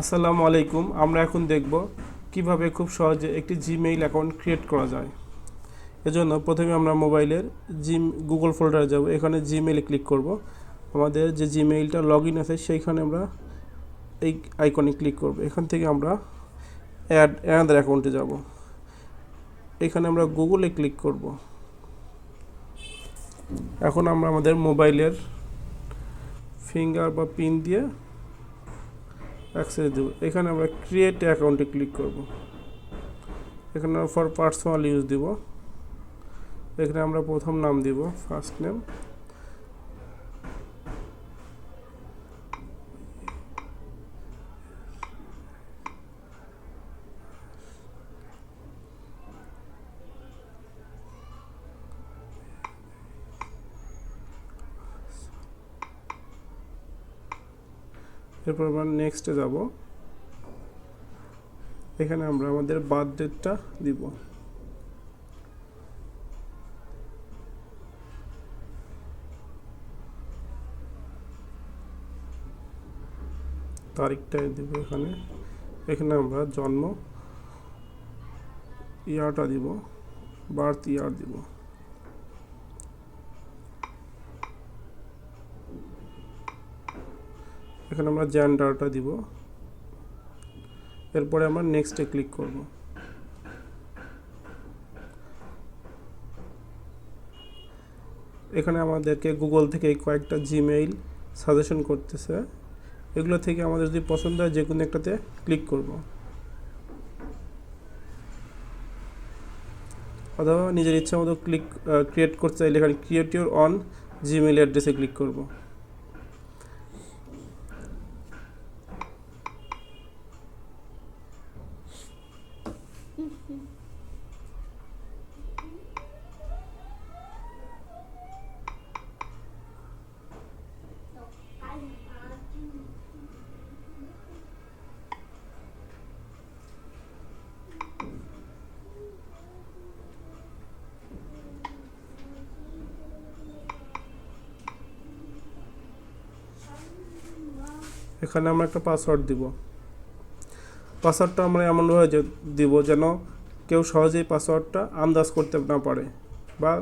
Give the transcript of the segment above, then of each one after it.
আসসালামু আলাইকুম। আমরা এখন দেখব কিভাবে খুব সহজে একটি জিমেইল অ্যাকাউন্ট ক্রিয়েট করা যায়। এজন্য প্রথমে আমরা মোবাইলের গুগল ফোল্ডারে যাব, এখানে জিমেইলে ক্লিক করব। আমাদের যে জিমেইলটা লগ ইন আছে সেইখানে আমরা এই আইকনে ক্লিক করব। এখান থেকে আমরা অ্যাড অ্যানাদার অ্যাকাউন্টে যাব। এখানে আমরা গুগলে ক্লিক করব। এখন আমরা আমাদের মোবাইলের ফিঙ্গার বা পিন দিয়ে অ্যাক্সেস দেব। এখানে আমরা ক্রিয়েট অ্যাকাউন্টে ক্লিক করব। এখানে ফর পার্সোনাল ইউজ দিব। এখানে আমরা প্রথম নাম দিব ফার্স্ট নেম। এরপর আমরা নেক্সটে যাব। এখানে আমরা আমাদের বার্থ ডেটটা দিব। তারিখটা দিব এখানে। এখানে আমরা জন্ম ইয়ারটা দিব, বার্থ ইয়ার দিব। এখানে আমরা জেন্ডারটা দিব। এরপরে আমরা নেক্সটে ক্লিক করব। এখানে আমাদেরকে গুগল থেকে কয়েকটা জিমেইল সাজেশন করতেছে। এগুলো থেকে আমাদের যদি পছন্দ হয় যে কোনো একটাতে ক্লিক করব, অথবা নিজের ইচ্ছা মতো ক্রিয়েট করতে চাইলে এখানে ক্রিয়েট ইউর অন জিমেইল অ্যাড্রেসে ক্লিক করব। এখানে আমরা একটা পাসওয়ার্ড দিব। পাসওয়ার্ডটা আমরা এমনভাবে দিব যেন কেউ সহজেই পাসওয়ার্ডটা আন্দাজ করতে না পারে বা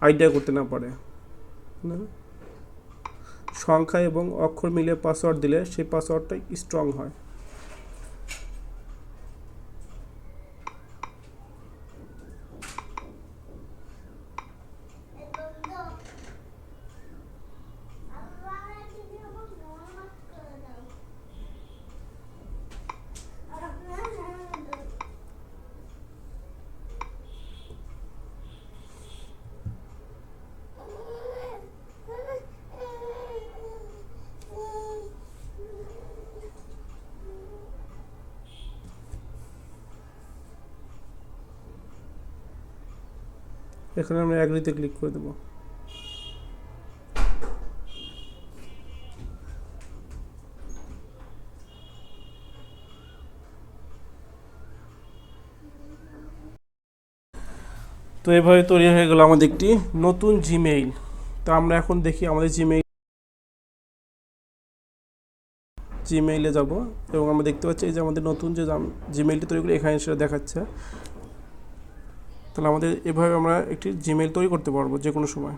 আইডিয়া করতে না পারে। সংখ্যা এবং অক্ষর মিলে পাসওয়ার্ড দিলে সেই পাসওয়ার্ডটা স্ট্রং হয়। এখানে আমরা অ্যাগ্রিতে ক্লিক করে দেব। তো এভাবে তৈরি হয়ে গেল আমাদের একটি নতুন জিমেইল। তো আমরা এখন দেখি আমাদের জিমেইলে যাব এবং আমরা দেখতে পাচ্ছি এই যে আমাদের নতুন যে জিমেইলটি তৈরি করে এখানে সেটা দেখাচ্ছে। তাহলে আমাদের এভাবে আমরা একটি জিমেইল তৈরি করতে পারবো যে কোনো সময়।